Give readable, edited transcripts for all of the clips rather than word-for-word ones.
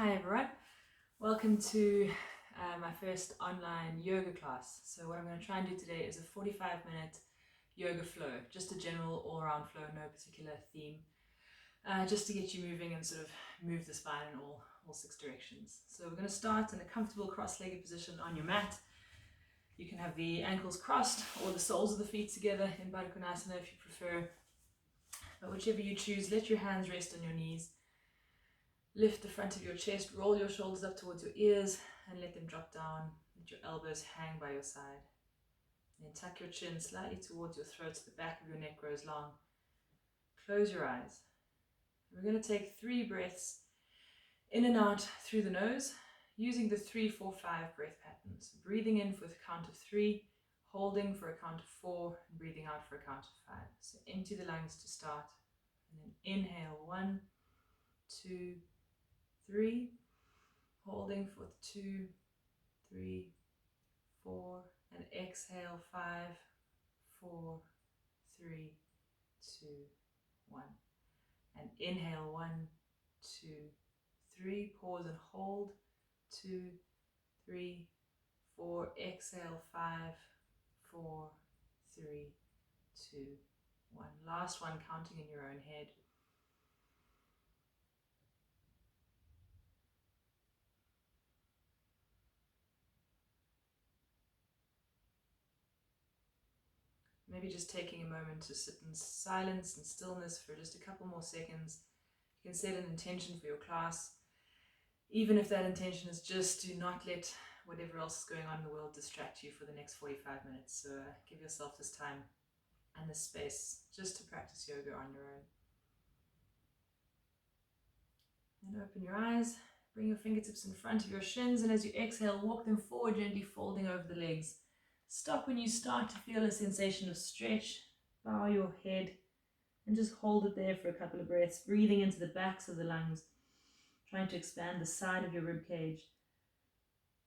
Hi everyone, welcome to my first online yoga class. So what I'm going to try and do today is a 45-minute yoga flow, just a general all-around flow, no particular theme, just to get you moving and sort of move the spine in all six directions. So we're going to start in a comfortable cross-legged position on your mat. You can have the ankles crossed or the soles of the feet together in Baddha Konasana if you prefer, but whichever you choose, let your hands rest on your knees. Lift the front of your chest, roll your shoulders up towards your ears and let them drop down. Let your elbows hang by your side. Then tuck your chin slightly towards your throat so the back of your neck grows long. Close your eyes. We're going to take 3 breaths in and out through the nose using the 3-4-5 breath patterns. Breathing in for the count of 3, holding for a count of 4, and breathing out for a count of 5. So empty the lungs to start. And then inhale 1, 2, 3, holding for 2, 3, 4, and exhale 5, 4, 3, 2, 1. And inhale 1, 2, 3, pause and hold, 2, 3, 4, exhale 5, 4, 3, 2, 1. Last one, counting in your own head. Maybe just taking a moment to sit in silence and stillness for just a couple more seconds. You can set an intention for your class, even if that intention is just to not let whatever else is going on in the world distract you for the next 45 minutes. So give yourself this time and this space just to practice yoga on your own. And open your eyes, bring your fingertips in front of your shins, and as you exhale, walk them forward, gently folding over the legs. Stop when you start to feel a sensation of stretch. Bow your head and just hold it there for a couple of breaths, breathing into the backs of the lungs, trying to expand the side of your rib cage.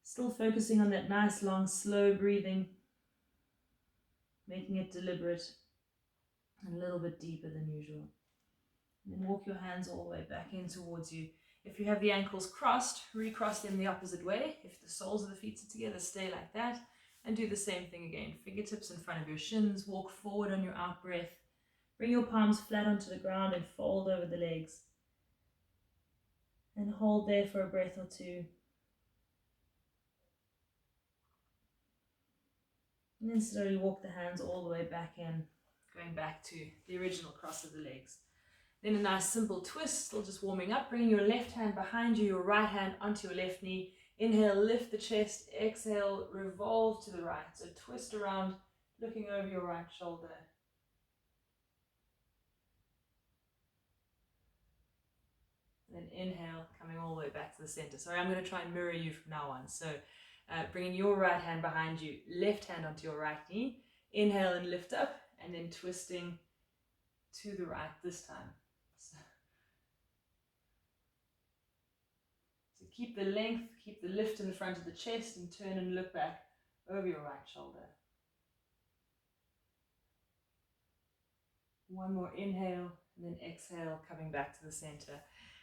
Still focusing on that nice, long, slow breathing, making it deliberate and a little bit deeper than usual. And then walk your hands all the way back in towards you. If you have the ankles crossed, recross them the opposite way. If the soles of the feet are together, stay like that. And do the same thing again. Fingertips in front of your shins, walk forward on your out breath. Bring your palms flat onto the ground and fold over the legs. And hold there for a breath or two. And then slowly walk the hands all the way back in, going back to the original cross of the legs. Then a nice simple twist, still just warming up, bringing your left hand behind you, your right hand onto your left knee. Inhale, lift the chest, exhale, revolve to the right. So twist around, looking over your right shoulder. Then inhale, coming all the way back to the center. Sorry, I'm going to try and mirror you from now on. So bringing your right hand behind you, left hand onto your right knee. Inhale and lift up, and then twisting to the right this time. So keep the length, keep the lift in the front of the chest, and turn and look back over your right shoulder. One more inhale, and then exhale, coming back to the center.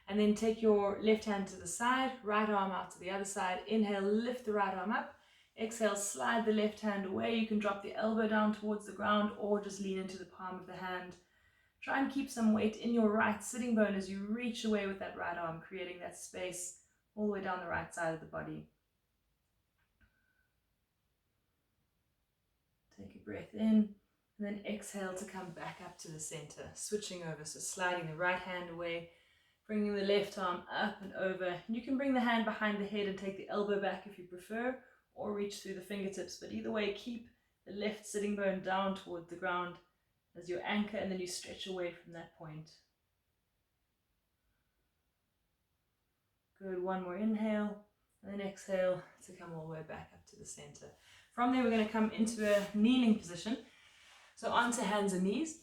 And then take your left hand to the side, right arm out to the other side. Inhale, lift the right arm up. Exhale, slide the left hand away. You can drop the elbow down towards the ground or just lean into the palm of the hand. Try and keep some weight in your right sitting bone as you reach away with that right arm, creating that space all the way down the right side of the body. Take a breath in, and then exhale to come back up to the center, switching over. So sliding the right hand away, bringing the left arm up and over. You can bring the hand behind the head and take the elbow back if you prefer, or reach through the fingertips. But either way, keep the left sitting bone down towards the ground as your anchor, and then you stretch away from that point. Good, one more inhale, and then exhale to come all the way back up to the center. From there, we're going to come into a kneeling position. So onto hands and knees.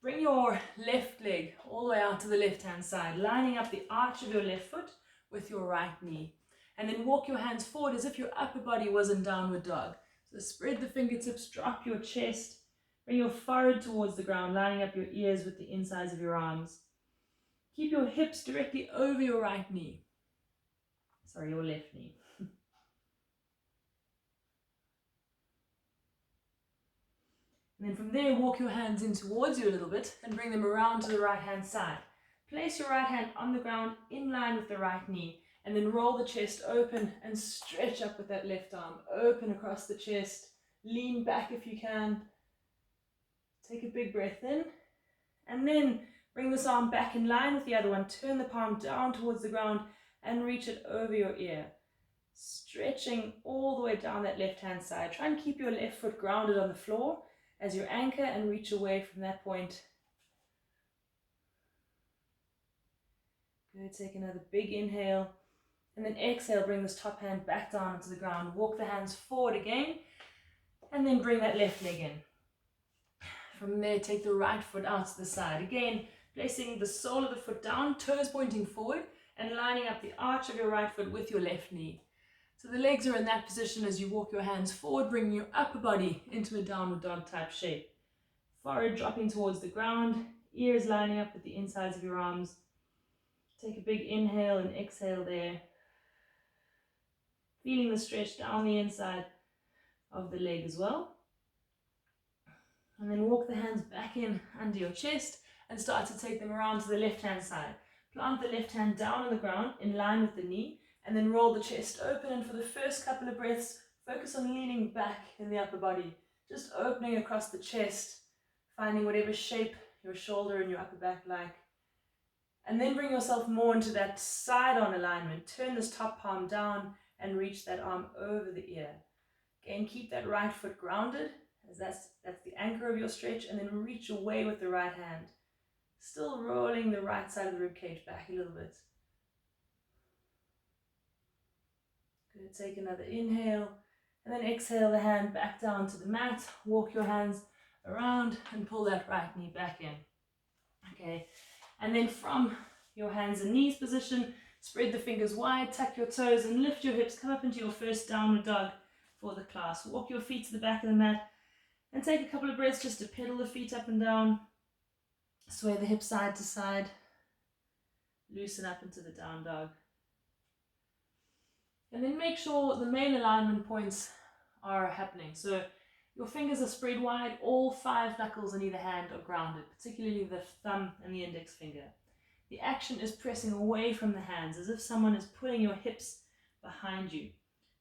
Bring your left leg all the way out to the left-hand side, lining up the arch of your left foot with your right knee. And then walk your hands forward as if your upper body was in downward dog. So spread the fingertips, drop your chest, bring your forehead towards the ground, lining up your ears with the insides of your arms. Keep your hips directly over your right knee. your left knee. And then from there, walk your hands in towards you a little bit and bring them around to the right hand side. Place your right hand on the ground in line with the right knee, and then roll the chest open and stretch up with that left arm. Open across the chest, lean back if you can. Take a big breath in, and then bring this arm back in line with the other one. Turn the palm down towards the ground and reach it over your ear. Stretching all the way down that left hand side. Try and keep your left foot grounded on the floor as your anchor and reach away from that point. Good, take another big inhale, and then exhale, bring this top hand back down onto the ground. Walk the hands forward again, and then bring that left leg in. From there, take the right foot out to the side. Again, placing the sole of the foot down, toes pointing forward, and lining up the arch of your right foot with your left knee. So the legs are in that position as you walk your hands forward, bringing your upper body into a downward dog type shape. Forehead dropping towards the ground, ears lining up with the insides of your arms. Take a big inhale and exhale there. Feeling the stretch down the inside of the leg as well. And then walk the hands back in under your chest and start to take them around to the left hand side. Plant the left hand down on the ground in line with the knee, and then roll the chest open. And for the first couple of breaths, focus on leaning back in the upper body, just opening across the chest, finding whatever shape your shoulder and your upper back like. And then bring yourself more into that side-on alignment. Turn this top palm down and reach that arm over the ear. Again, keep that right foot grounded, as that's the anchor of your stretch, and then reach away with the right hand. Still rolling the right side of the ribcage back a little bit. Good, take another inhale, and then exhale the hand back down to the mat. Walk your hands around and pull that right knee back in. Okay, and then from your hands and knees position, spread the fingers wide, tuck your toes and lift your hips. Come up into your first downward dog for the class. Walk your feet to the back of the mat and take a couple of breaths just to pedal the feet up and down. Sway the hips side to side. Loosen up into the down dog. And then make sure the main alignment points are happening. So your fingers are spread wide, all 5 knuckles in either hand are grounded, particularly the thumb and the index finger. The action is pressing away from the hands, as if someone is pulling your hips behind you.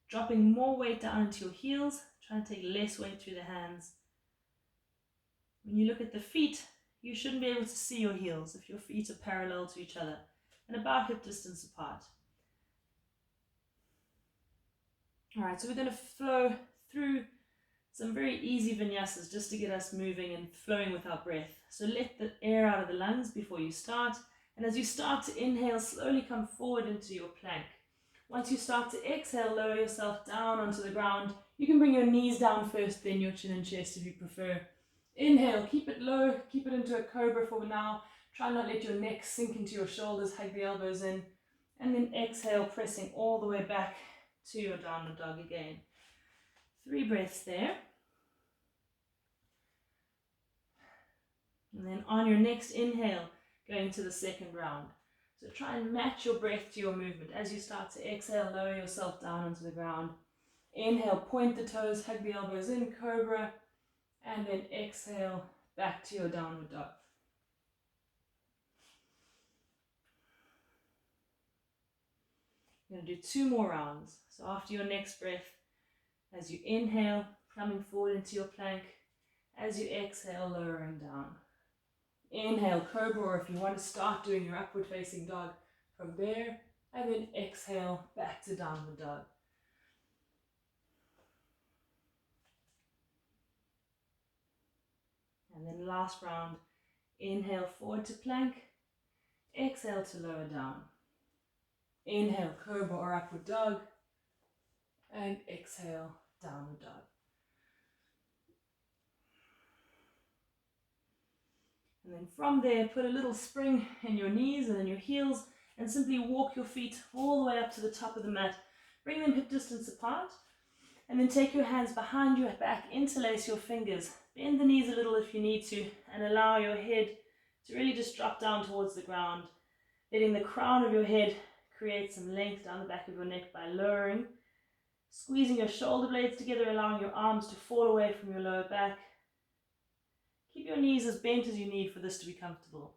Dropping more weight down into your heels, try and take less weight through the hands. When you look at the feet, you shouldn't be able to see your heels if your feet are parallel to each other and about hip distance apart. Alright, so we're going to flow through some very easy vinyasas just to get us moving and flowing with our breath. So let the air out of the lungs before you start. And as you start to inhale, slowly come forward into your plank. Once you start to exhale, lower yourself down onto the ground. You can bring your knees down first, then your chin and chest if you prefer. Inhale, keep it low, keep it into a cobra for now. Try not let your neck sink into your shoulders, hug the elbows in. And then exhale, pressing all the way back to your downward dog again. 3 breaths there. And then on your next inhale, going to the second round. So try and match your breath to your movement. As you start to exhale, lower yourself down onto the ground. Inhale, point the toes, hug the elbows in, cobra. And then exhale, back to your downward dog. You're going to do 2 more rounds. So after your next breath, as you inhale, coming forward into your plank. As you exhale, lowering down. Inhale, cobra, or if you want to start doing your upward facing dog from there. And then exhale, back to downward dog. And then last round, inhale forward to plank. Exhale to lower down. Inhale, cobra or upward dog. And exhale, downward dog. And then from there, put a little spring in your knees and in your heels and simply walk your feet all the way up to the top of the mat. Bring them hip distance apart. And then take your hands behind your back, interlace your fingers. Bend the knees a little if you need to and allow your head to really just drop down towards the ground. Letting the crown of your head create some length down the back of your neck by lowering, squeezing your shoulder blades together, allowing your arms to fall away from your lower back. Keep your knees as bent as you need for this to be comfortable.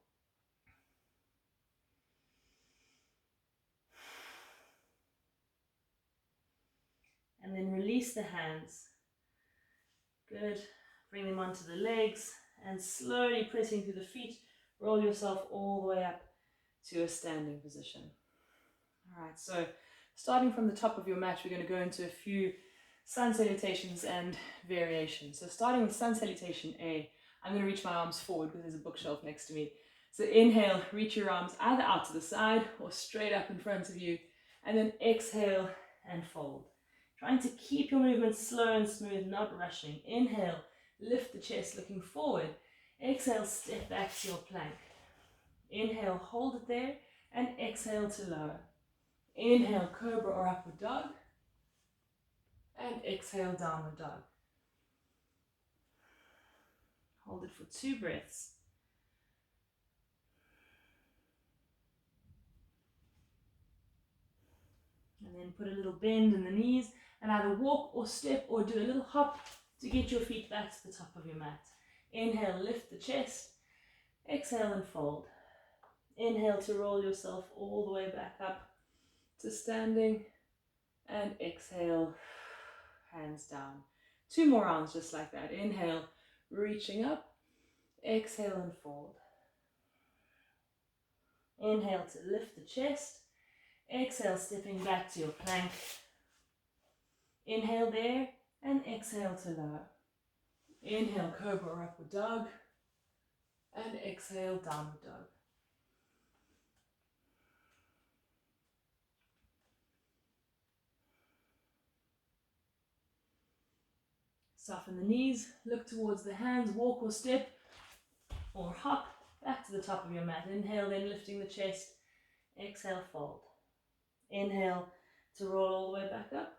And then release the hands. Good. Bring them onto the legs and slowly pressing through the feet, roll yourself all the way up to a standing position. All right, so starting from the top of your mat, we're going to go into a few sun salutations and variations. So starting with sun salutation A, I'm going to reach my arms forward because there's a bookshelf next to me. So inhale, reach your arms either out to the side or straight up in front of you, and then exhale and fold. Trying to keep your movement slow and smooth, not rushing. Inhale, lift the chest looking forward. Exhale, step back to your plank. Inhale, hold it there, and exhale to lower. Inhale, cobra or upward dog, and exhale, downward dog. Hold it for 2 breaths. And then put a little bend in the knees and either walk or step or do a little hop to get your feet back to the top of your mat. Inhale, lift the chest. Exhale and fold. Inhale to roll yourself all the way back up to standing. And exhale, hands down. 2 more rounds just like that. Inhale, reaching up. Exhale and fold. Inhale to lift the chest. Exhale, stepping back to your plank. Inhale there and exhale to lower. Inhale, cobra or upward dog. And exhale, downward dog. Soften the knees, look towards the hands, walk or step or hop back to the top of your mat. Inhale, then lifting the chest. Exhale, fold. Inhale to roll all the way back up.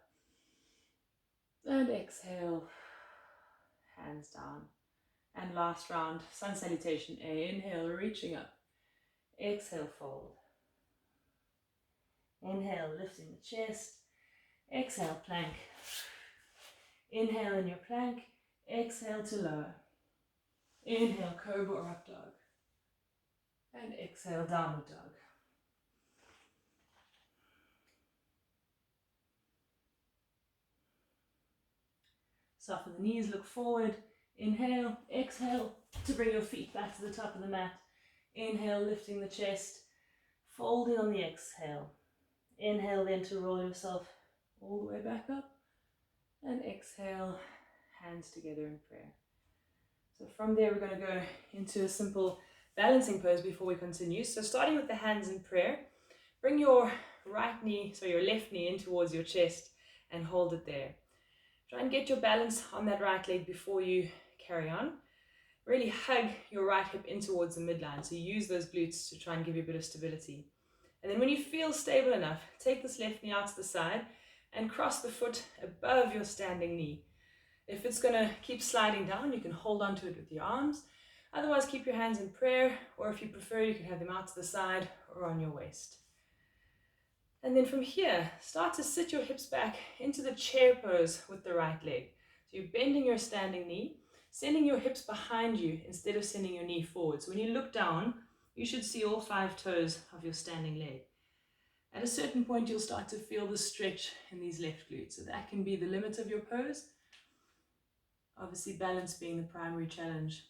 And exhale, hands down. And last round, sun salutation A. Inhale, reaching up. Exhale, fold. Inhale, lifting the chest. Exhale, plank. Inhale in your plank. Exhale to lower. Inhale, cobra or up dog. And exhale, downward dog. Soften the knees, look forward. Inhale, exhale to bring your feet back to the top of the mat. Inhale, lifting the chest, folding on the exhale. Inhale then to roll yourself all the way back up. And exhale, hands together in prayer. So from there, we're going to go into a simple balancing pose before we continue. So starting with the hands in prayer, bring your right knee, so your left knee in towards your chest and hold it there. Try and get your balance on that right leg before you carry on. Really hug your right hip in towards the midline. So use those glutes to try and give you a bit of stability. And then when you feel stable enough, take this left knee out to the side and cross the foot above your standing knee. If it's going to keep sliding down, you can hold on to it with your arms. Otherwise, keep your hands in prayer, or if you prefer, you can have them out to the side or on your waist. And then from here, start to sit your hips back into the chair pose with the right leg. So you're bending your standing knee, sending your hips behind you instead of sending your knee forward. So when you look down, you should see all 5 toes of your standing leg. At a certain point, you'll start to feel the stretch in these left glutes. So that can be the limit of your pose. Obviously, balance being the primary challenge.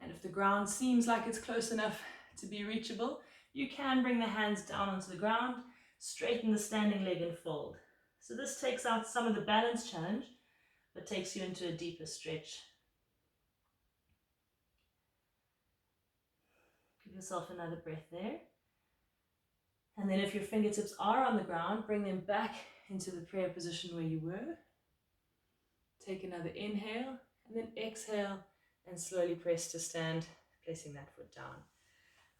And if the ground seems like it's close enough to be reachable, you can bring the hands down onto the ground, straighten the standing leg and fold. So this takes out some of the balance challenge, but takes you into a deeper stretch. Give yourself another breath there. And then if your fingertips are on the ground, bring them back into the prayer position where you were. Take another inhale and then exhale and slowly press to stand, placing that foot down.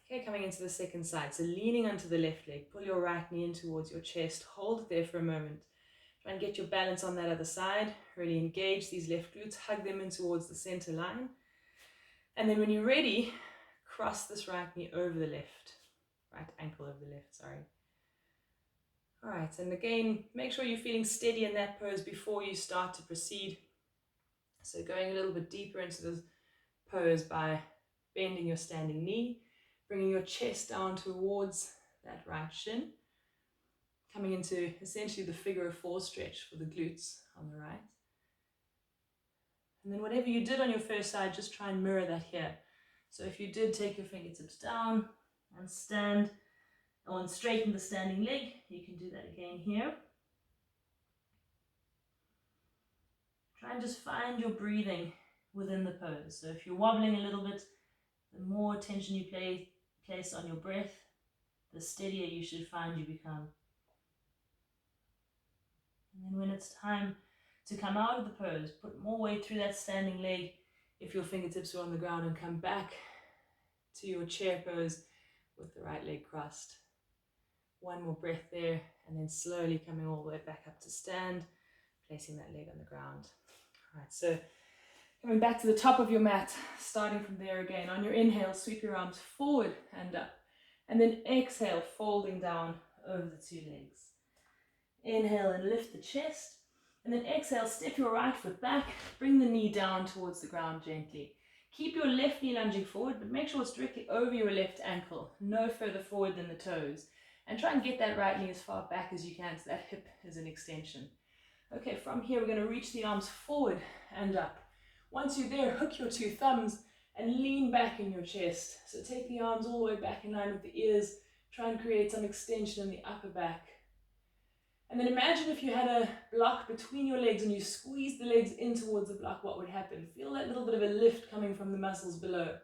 Okay, coming into the second side. So leaning onto the left leg, pull your right knee in towards your chest, hold it there for a moment. Try and get your balance on that other side. Really engage these left glutes, hug them in towards the center line. And then when you're ready, cross this right knee over the left. right ankle over the left, sorry. All right, and again, make sure you're feeling steady in that pose before you start to proceed. So going a little bit deeper into this pose by bending your standing knee, bringing your chest down towards that right shin, coming into essentially the figure of four stretch for the glutes on the right. And then whatever you did on your first side, just try and mirror that here. So if you did take your fingertips down and stand and straighten the standing leg, you can do that again here. Try and just find your breathing within the pose. So if you're wobbling a little bit, the more attention you place on your breath, the steadier you should find you become. And then when it's time to come out of the pose, put more weight through that standing leg if your fingertips are on the ground, and come back to your chair pose with the right leg crossed. One more breath there, and then slowly coming all the way back up to stand, placing that leg on the ground. All right, so coming back to the top of your mat, starting from there again. On your inhale, sweep your arms forward and up, and then exhale, folding down over the two legs. Inhale and lift the chest, and then exhale, step your right foot back, bring the knee down towards the ground gently. Keep your left knee lunging forward, but make sure it's directly over your left ankle, no further forward than the toes. And try and get that right knee as far back as you can so that hip is an extension. Okay, from here we're going to reach the arms forward and up. Once you're there, hook your two thumbs and lean back in your chest. So take the arms all the way back in line with the ears. Try and create some extension in the upper back. And then imagine if you had a block between your legs and you squeeze the legs in towards the block, what would happen? Feel that little bit of a lift coming from the muscles below.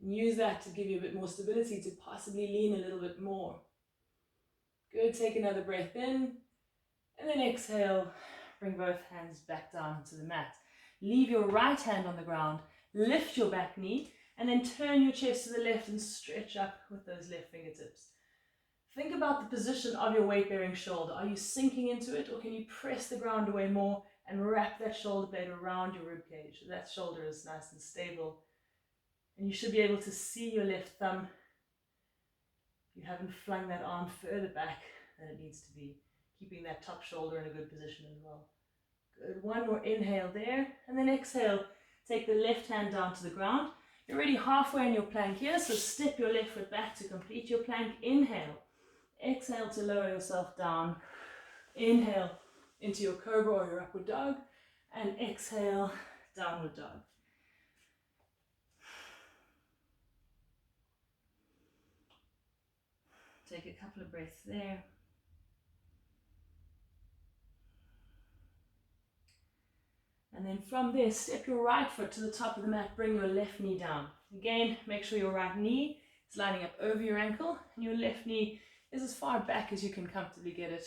And use that to give you a bit more stability, to possibly lean a little bit more. Good, take another breath in. And then exhale, bring both hands back down to the mat. Leave your right hand on the ground, lift your back knee, and then turn your chest to the left and stretch up with those left fingertips. Think about the position of your weight-bearing shoulder. Are you sinking into it, or can you press the ground away more and wrap that shoulder blade around your rib cage so that shoulder is nice and stable? And you should be able to see your left thumb. You haven't flung that arm further back than it needs to be. Keeping that top shoulder in a good position as well. Good, one more inhale there, and then exhale. Take the left hand down to the ground. You're already halfway in your plank here, so step your left foot back to complete your plank. Inhale. Exhale to lower yourself down. Inhale into your cobra or your upward dog, and exhale, downward dog. Take a couple of breaths there. And then from there, step your right foot to the top of the mat, bring your left knee down. Again, make sure your right knee is lining up over your ankle, and your left knee is as far back as you can comfortably get it.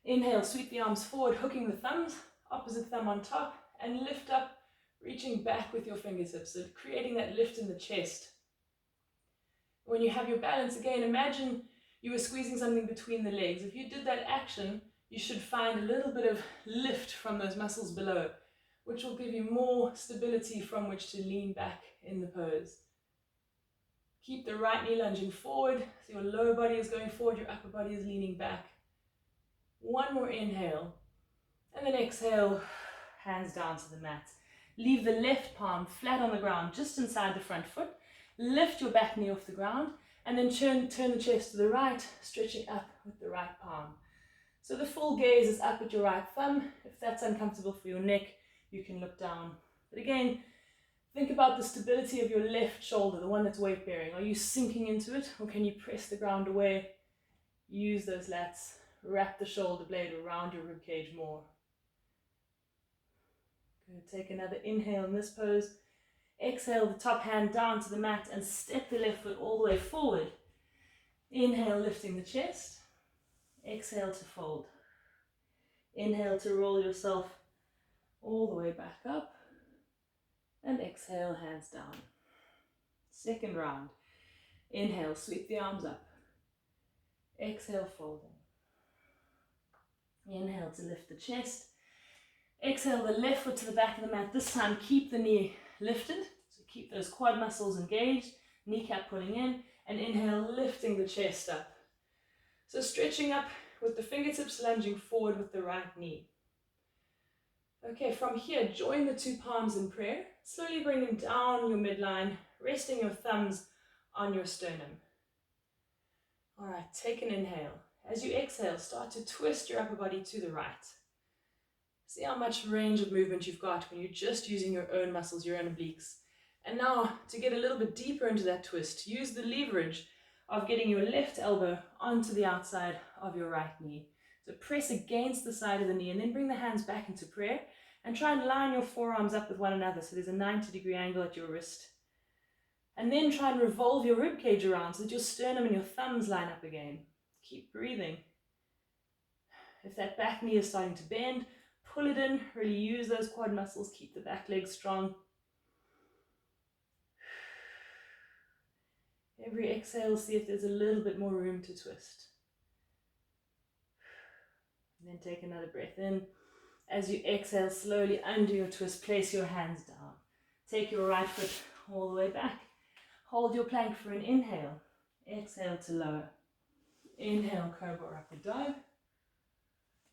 Inhale, sweep the arms forward, hooking the thumbs, opposite thumb on top, and lift up, reaching back with your fingertips, so creating that lift in the chest. When you have your balance, again, imagine you were squeezing something between the legs. If you did that action, you should find a little bit of lift from those muscles below, which will give you more stability from which to lean back in the pose. Keep the right knee lunging forward, so your lower body is going forward, your upper body is leaning back. One more inhale, and then exhale, hands down to the mat. Leave the left palm flat on the ground, just inside the front foot. Lift your back knee off the ground, and then turn the chest to the right, stretching up with the right palm. So the full gaze is up at your right thumb. If that's uncomfortable for your neck, you can look down. But again, think about the stability of your left shoulder, the one that's weight bearing. Are you sinking into it, or can you press the ground away? Use those lats. Wrap the shoulder blade around your rib cage more. Good. Take another inhale in this pose. Exhale the top hand down to the mat and step the left foot all the way forward. Inhale, lifting the chest. Exhale to fold. Inhale to roll yourself all the way back up. And exhale, hands down. Second round. Inhale, sweep the arms up. Exhale, folding. Inhale to lift the chest. Exhale the left foot to the back of the mat. This time keep the knee lifted. So keep those quad muscles engaged. Kneecap pulling in. And inhale, lifting the chest up. So stretching up with the fingertips lunging forward with the right knee. Okay, from here, join the two palms in prayer. Slowly bring them down your midline, resting your thumbs on your sternum. All right, take an inhale. As you exhale, start to twist your upper body to the right. See how much range of movement you've got when you're just using your own muscles, your own obliques. And now, to get a little bit deeper into that twist, use the leverage of getting your left elbow onto the outside of your right knee. So press against the side of the knee and then bring the hands back into prayer and try and line your forearms up with one another so there's a 90-degree angle at your wrist. And then try and revolve your rib cage around so that your sternum and your thumbs line up again. Keep breathing. If that back knee is starting to bend, pull it in, really use those quad muscles, keep the back leg strong. Every exhale, see if there's a little bit more room to twist. And then take another breath in. As you exhale, slowly undo your twist, place your hands down. Take your right foot all the way back. Hold your plank for an inhale. Exhale to lower. Inhale, cobra or upward dog.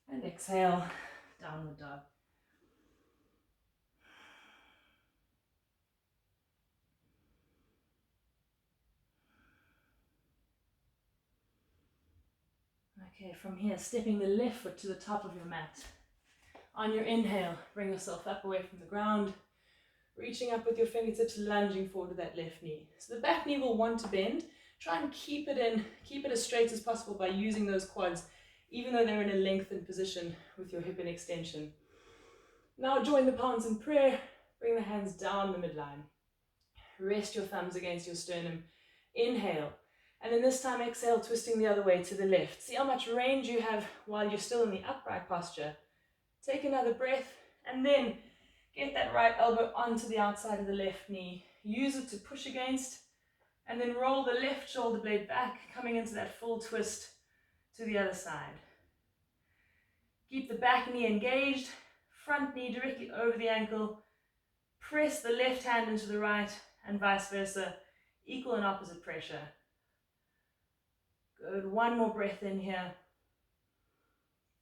And exhale, downward dog. Okay, from here, stepping the left foot to the top of your mat. On your inhale, bring yourself up away from the ground, reaching up with your fingertips, lunging forward with that left knee. So the back knee will want to bend. Try and keep it in, keep it as straight as possible by using those quads, even though they're in a lengthened position with your hip in extension. Now join the palms in prayer, bring the hands down the midline. Rest your thumbs against your sternum. Inhale. And then this time exhale, twisting the other way to the left. See how much range you have while you're still in the upright posture. Take another breath and then get that right elbow onto the outside of the left knee. Use it to push against and then roll the left shoulder blade back, coming into that full twist to the other side. Keep the back knee engaged, front knee directly over the ankle. Press the left hand into the right and vice versa, equal and opposite pressure. Good, one more breath in here.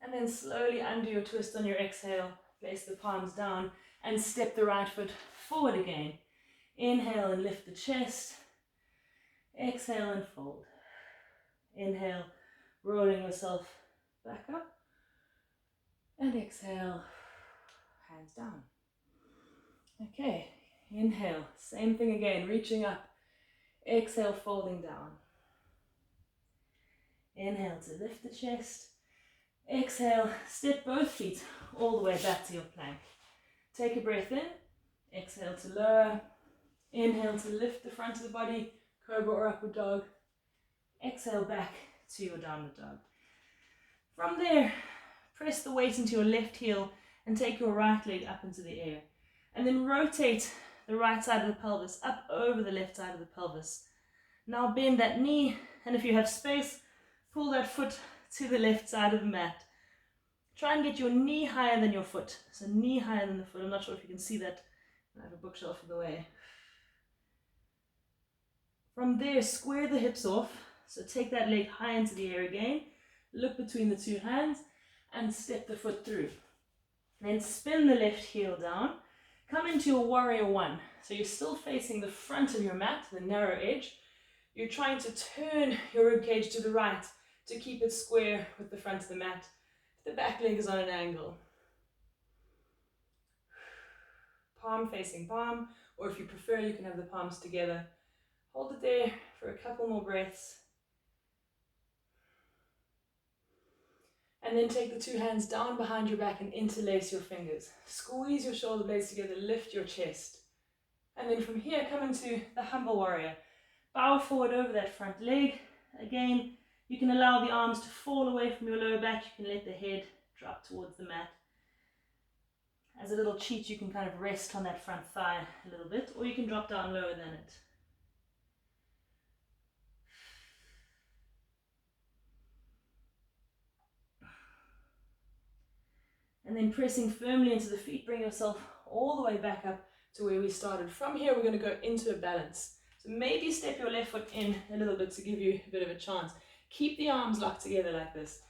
And then slowly undo your twist on your exhale. Place the palms down and step the right foot forward again. Inhale and lift the chest. Exhale and fold. Inhale, rolling yourself back up. And exhale, hands down. Okay, inhale, same thing again, reaching up. Exhale, folding down. Inhale to lift the chest. Exhale, step both feet all the way back to your plank. Take a breath in. Exhale to lower. Inhale to lift the front of the body, cobra or upward dog. Exhale back to your downward dog. From there, press the weight into your left heel and take your right leg up into the air. And then rotate the right side of the pelvis up over the left side of the pelvis. Now bend that knee, and if you have space, pull that foot to the left side of the mat. Try and get your knee higher than your foot. So knee higher than the foot. I'm not sure if you can see that. I have a bookshelf in the way. From there, square the hips off. So take that leg high into the air again. Look between the two hands and step the foot through. Then spin the left heel down. Come into your warrior one. So you're still facing the front of your mat, the narrow edge. You're trying to turn your ribcage to the right to keep it square with the front of the mat. The back leg is on an angle. Palm facing palm, or if you prefer, you can have the palms together. Hold it there for a couple more breaths. And then take the two hands down behind your back and interlace your fingers. Squeeze your shoulder blades together, lift your chest. And then from here, come into the humble warrior. Bow forward over that front leg. Again, you can allow the arms to fall away from your lower back. You can let the head drop towards the mat. As a little cheat, you can kind of rest on that front thigh a little bit, or you can drop down lower than it. And then pressing firmly into the feet, bring yourself all the way back up to where we started. From here, we're going to go into a balance. So maybe step your left foot in a little bit to give you a bit of a chance. Keep the arms locked together like this.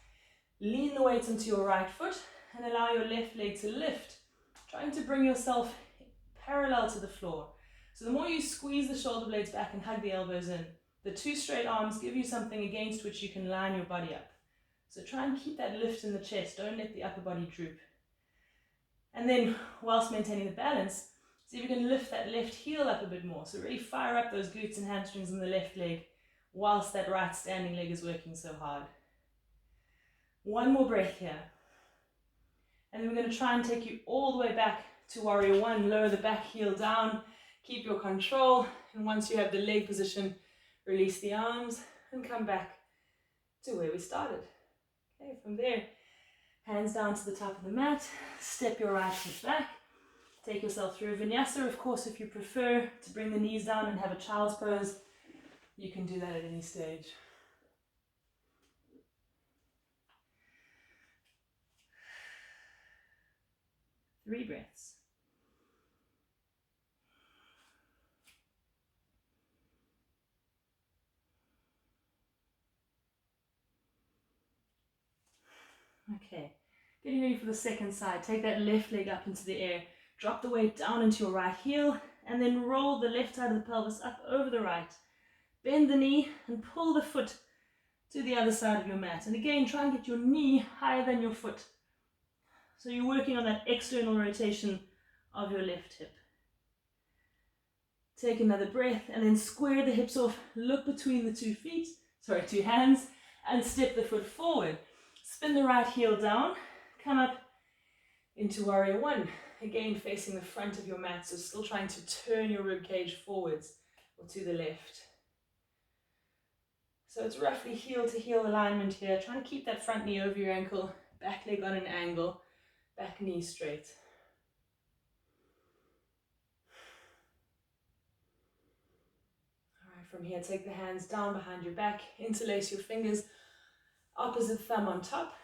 Lean the weight into your right foot and allow your left leg to lift, trying to bring yourself parallel to the floor. So the more you squeeze the shoulder blades back and hug the elbows in, the two straight arms give you something against which you can line your body up. So try and keep that lift in the chest. Don't let the upper body droop. And then, whilst maintaining the balance, see if you can lift that left heel up a bit more. So really fire up those glutes and hamstrings in the left leg whilst that right standing leg is working so hard. One more breath here. And then we're going to try and take you all the way back to warrior one. Lower the back heel down. Keep your control. And once you have the leg position, release the arms and come back to where we started. Okay, from there, hands down to the top of the mat. Step your right foot back. Take yourself through a vinyasa. Of course, if you prefer to bring the knees down and have a child's pose, you can do that at any stage. Three breaths. Okay, getting ready for the second side. Take that left leg up into the air. Drop the weight down into your right heel and then roll the left side of the pelvis up over the right. Bend the knee and pull the foot to the other side of your mat. And again, try and get your knee higher than your foot. So you're working on that external rotation of your left hip. Take another breath and then square the hips off. Look between the two hands, and step the foot forward. Spin the right heel down, come up into warrior one. Again, facing the front of your mat, so still trying to turn your rib cage forwards or to the left. So it's roughly heel to heel alignment here. Trying to keep that front knee over your ankle, back leg on an angle, back knee straight. All right, from here, take the hands down behind your back, interlace your fingers, opposite thumb on top,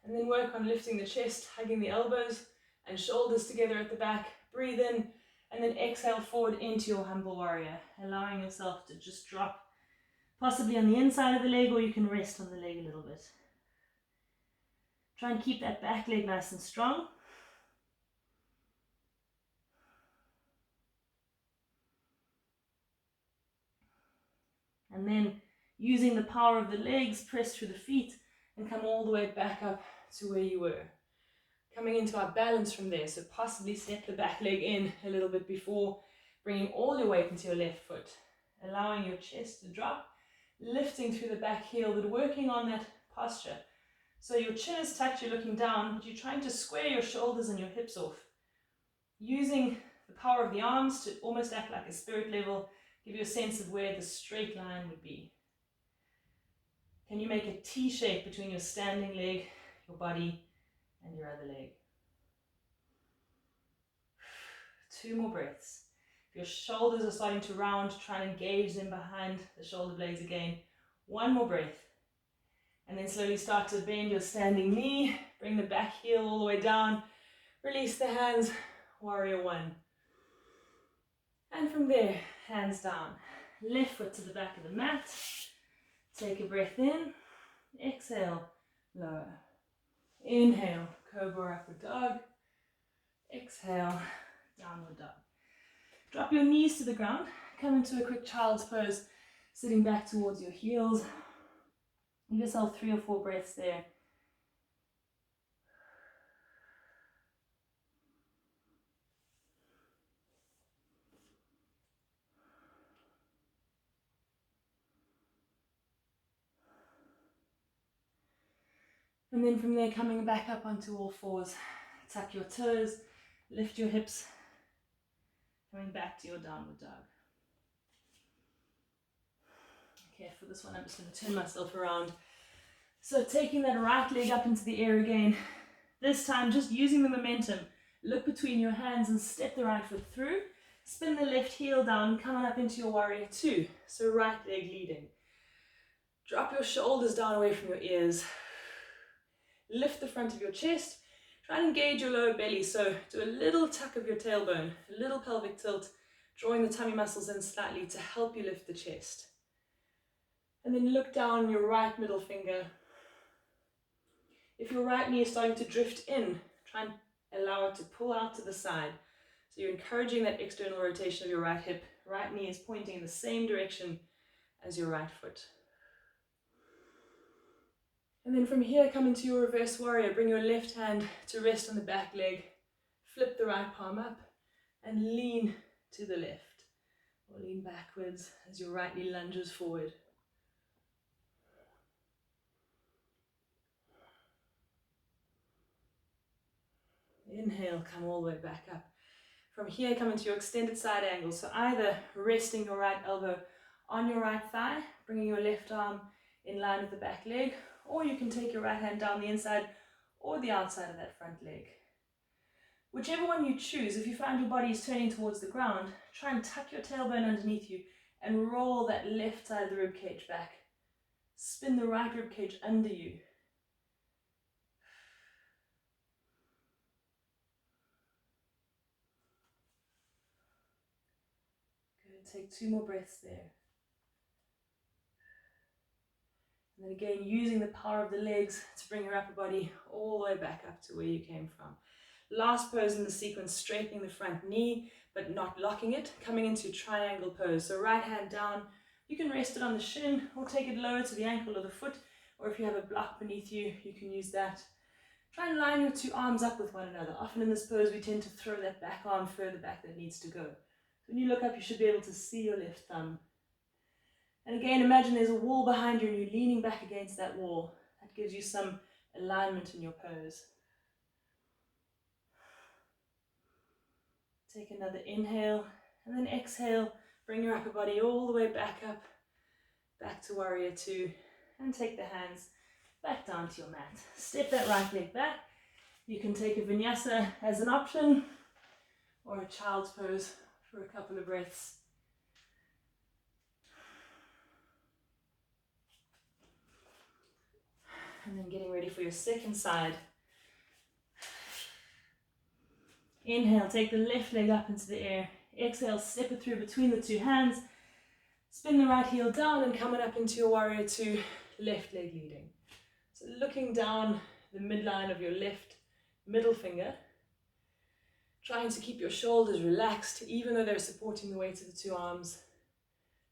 and then work on lifting the chest, hugging the elbows and shoulders together at the back. Breathe in and then exhale forward into your humble warrior, allowing yourself to just drop possibly on the inside of the leg, or you can rest on the leg a little bit. Try and keep that back leg nice and strong. And then using the power of the legs, press through the feet and come all the way back up to where you were. Coming into our balance from there, so possibly step the back leg in a little bit before bringing all your weight into your left foot, allowing your chest to drop, lifting through the back heel, but working on that posture. So your chin is tucked, you're looking down, but you're trying to square your shoulders and your hips off. Using the power of the arms to almost act like a spirit level, give you a sense of where the straight line would be. Can you make a T shape between your standing leg, your body, and your other leg? Two more breaths. If your shoulders are starting to round, try and engage them behind the shoulder blades again. One more breath. And then slowly start to bend your standing knee. Bring the back heel all the way down. Release the hands. Warrior one. And from there, hands down. Left foot to the back of the mat. Take a breath in. Exhale. Lower. Inhale. Cobra or upward dog. Exhale. Downward dog. Drop your knees to the ground. Come into a quick child's pose. Sitting back towards your heels. Give yourself 3 or 4 breaths there. And then from there, coming back up onto all fours. Tuck your toes, lift your hips, coming back to your downward dog. Okay, for this one, I'm just going to turn myself around. So taking that right leg up into the air again. This time, just using the momentum. Look between your hands and step the right foot through. Spin the left heel down, coming up into your warrior two. So right leg leading. Drop your shoulders down away from your ears. Lift the front of your chest. Try and engage your lower belly. So do a little tuck of your tailbone, a little pelvic tilt. drawing the tummy muscles in slightly to help you lift the chest. And then look down your right middle finger. If your right knee is starting to drift in, try and allow it to pull out to the side. So you're encouraging that external rotation of your right hip. Right knee is pointing in the same direction as your right foot. And then from here, come into your reverse warrior. Bring your left hand to rest on the back leg. Flip the right palm up and lean to the left. Or lean backwards as your right knee lunges forward. Inhale, come all the way back up. From here, come into your extended side angle. So either resting your right elbow on your right thigh, bringing your left arm in line with the back leg, or you can take your right hand down the inside or the outside of that front leg. Whichever one you choose, if you find your body is turning towards the ground, try and tuck your tailbone underneath you and roll that left side of the rib cage back. Spin the right rib cage under you. Good, take 2 more breaths there. And then again, using the power of the legs to bring your upper body all the way back up to where you came from. Last pose in the sequence, straightening the front knee, but not locking it, coming into triangle pose. So right hand down, you can rest it on the shin or take it lower to the ankle or the foot, or if you have a block beneath you, you can use that. Try and line your 2 arms up with one another. Often in this pose, we tend to throw that back arm further back than it needs to go. So when you look up, you should be able to see your left thumb. And again, imagine there's a wall behind you and you're leaning back against that wall. That gives you some alignment in your pose. Take another inhale and then exhale. Bring your upper body all the way back up, back to warrior 2, and take the hands back down to your mat. Step that right leg back. You can take a vinyasa as an option or a child's pose for a couple of breaths. And then getting ready for your second side. Inhale, take the left leg up into the air. Exhale, step it through between the 2 hands. Spin the right heel down and coming up into your warrior 2, left leg leading. So looking down the midline of your left middle finger, trying to keep your shoulders relaxed even though they're supporting the weight of the 2 arms.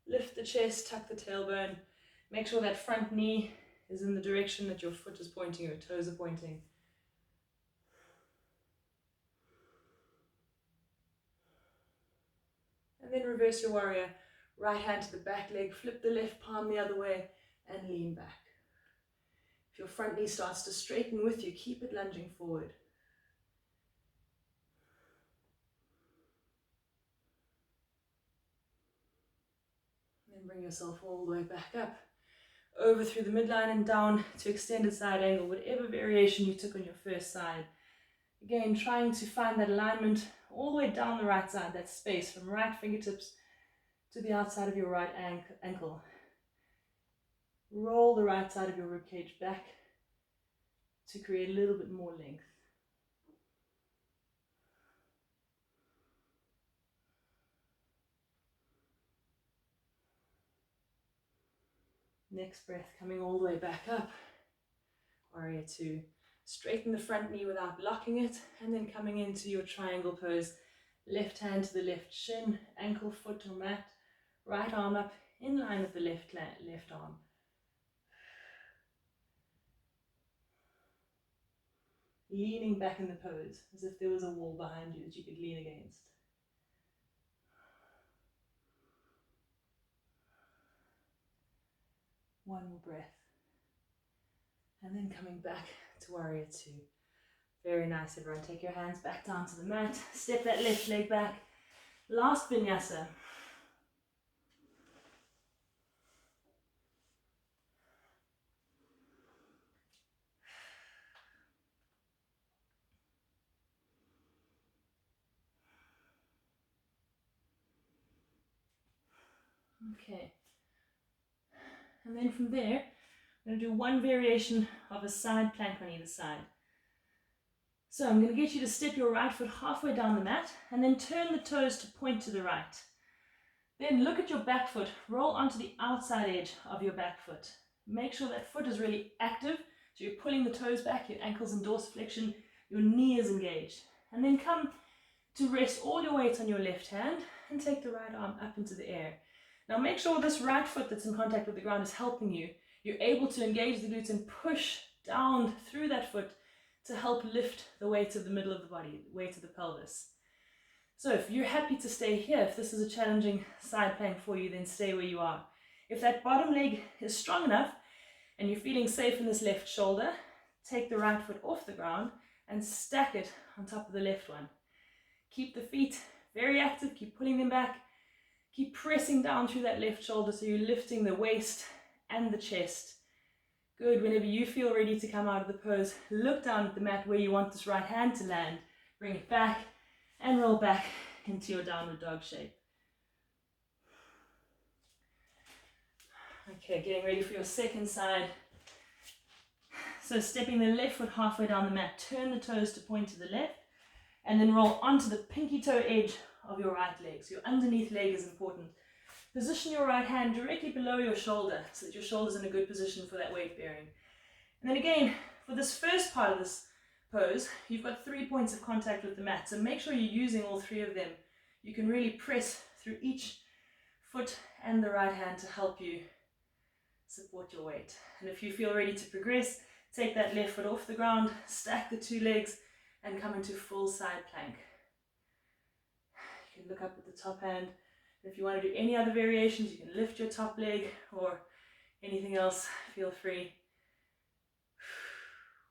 Lift the chest, tuck the tailbone. Make sure that front knee is in the direction that your foot is pointing, your toes are pointing. And then reverse your warrior. Right hand to the back leg, flip the left palm the other way and lean back. If your front knee starts to straighten with you, keep it lunging forward. And then bring yourself all the way back up. Over through the midline and down to extended side angle, whatever variation you took on your first side. Again, trying to find that alignment all the way down the right side, that space from right fingertips to the outside of your right ankle. Roll the right side of your ribcage back to create a little bit more length. Next breath, coming all the way back up. Warrior 2. Straighten the front knee without locking it, and then coming into your triangle pose. Left hand to the left shin, ankle, foot or mat. Right arm up in line with the left arm. Leaning back in the pose, as if there was a wall behind you that you could lean against. One more breath. And then coming back to warrior 2. Very nice, everyone. Take your hands back down to the mat. Step that left leg back. Last vinyasa. Okay. And then from there, I'm going to do one variation of a side plank on either side. So I'm going to get you to step your right foot halfway down the mat and then turn the toes to point to the right. Then look at your back foot, roll onto the outside edge of your back foot. Make sure that foot is really active, so you're pulling the toes back, your ankles in dorsiflexion, your knee is engaged. And then come to rest all your weight on your left hand and take the right arm up into the air. Now make sure this right foot that's in contact with the ground is helping you. You're able to engage the glutes and push down through that foot to help lift the weight of the middle of the body, the weight of the pelvis. So if you're happy to stay here, if this is a challenging side plank for you, then stay where you are. If that bottom leg is strong enough and you're feeling safe in this left shoulder, take the right foot off the ground and stack it on top of the left one. Keep the feet very active, keep pulling them back, keep pressing down through that left shoulder so you're lifting the waist and the chest. Good. Whenever you feel ready to come out of the pose, look down at the mat where you want this right hand to land. Bring it back and roll back into your downward dog shape. Okay, getting ready for your second side. So stepping the left foot halfway down the mat, turn the toes to point to the left, and then roll onto the pinky toe edge of your right leg. So your underneath leg is important. Position your right hand directly below your shoulder so that your shoulder's in a good position for that weight bearing. And then again, for this first part of this pose, you've got 3 points of contact with the mat. So make sure you're using all 3 of them. You can really press through each foot and the right hand to help you support your weight. And if you feel ready to progress, take that left foot off the ground, stack the 2 legs, and come into full side plank. You can look up at the top hand. If you want to do any other variations, you can lift your top leg or anything else, feel free.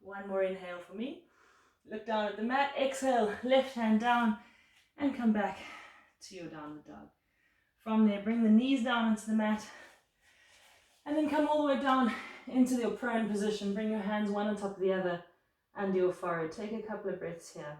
One more inhale for me. Look down at the mat, exhale, left hand down, and come back to your downward dog. From there, bring the knees down into the mat, and then come all the way down into your prone position. Bring your hands one on top of the other under your forehead. Take a couple of breaths here.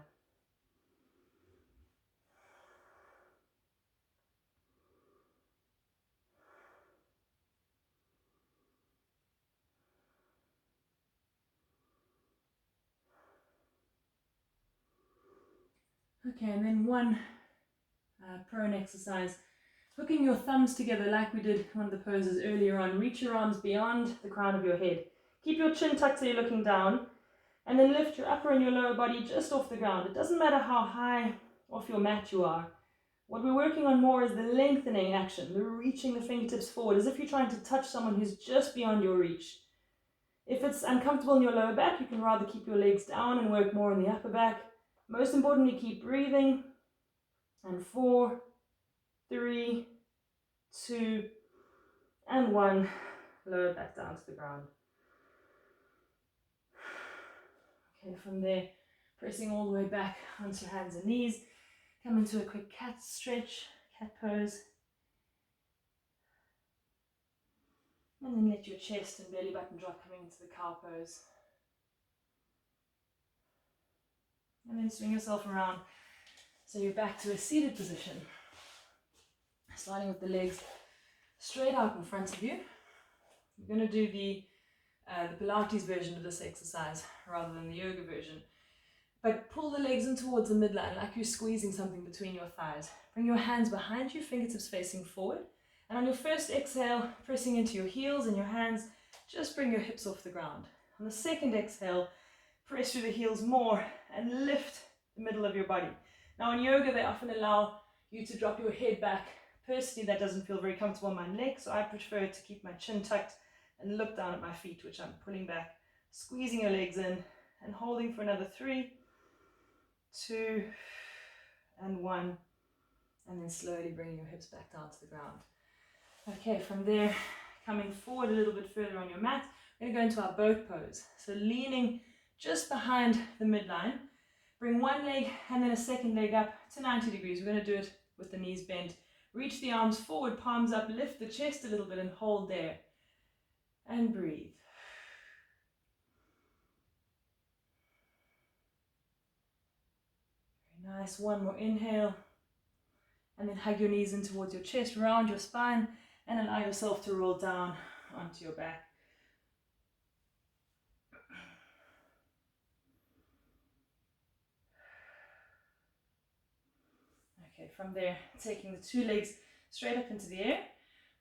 Okay, and then one prone exercise. Hooking your thumbs together like we did one of the poses earlier on. Reach your arms beyond the crown of your head. Keep your chin tucked so you're looking down. And then lift your upper and your lower body just off the ground. It doesn't matter how high off your mat you are. What we're working on more is the lengthening action, the reaching the fingertips forward, as if you're trying to touch someone who's just beyond your reach. If it's uncomfortable in your lower back, you can rather keep your legs down and work more in the upper back. Most importantly, keep breathing. And 4, 3, 2, and 1. Lower back down to the ground. Okay, from there, pressing all the way back onto your hands and knees. Come into a quick cat stretch, cat pose. And then let your chest and belly button drop coming into the cow pose. And then swing yourself around so you're back to a seated position. Starting with the legs straight out in front of you. We're going to do the Pilates version of this exercise rather than the yoga version. But pull the legs in towards the midline like you're squeezing something between your thighs. Bring your hands behind you, fingertips facing forward. And on your first exhale, pressing into your heels and your hands, just bring your hips off the ground. On the second exhale, press through the heels more and lift the middle of your body. Now in yoga, they often allow you to drop your head back. Personally, that doesn't feel very comfortable on my neck, so I prefer to keep my chin tucked and look down at my feet, which I'm pulling back, squeezing your legs in and holding for another 3, 2, and 1, and then slowly bringing your hips back down to the ground. Okay, from there, coming forward a little bit further on your mat, we're going to go into our boat pose. So leaning just behind the midline, bring one leg and then a second leg up to 90 degrees. We're going to do it with the knees bent. Reach the arms forward, palms up, lift the chest a little bit and hold there. And breathe. Very nice. One more inhale. And then hug your knees in towards your chest, round your spine, and allow yourself to roll down onto your back. Okay, from there, taking the 2 legs straight up into the air.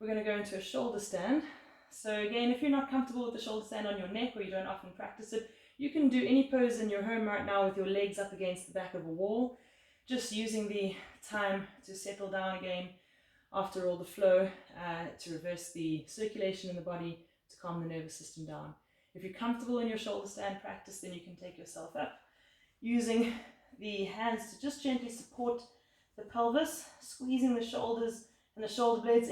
We're going to go into a shoulder stand. So again, if you're not comfortable with the shoulder stand on your neck, or you don't often practice it, you can do any pose in your home right now with your legs up against the back of a wall, just using the time to settle down again after all the flow, to reverse the circulation in the body, to calm the nervous system down. If you're comfortable in your shoulder stand practice, then you can take yourself up, using the hands to just gently support the pelvis, squeezing the shoulders and the shoulder blades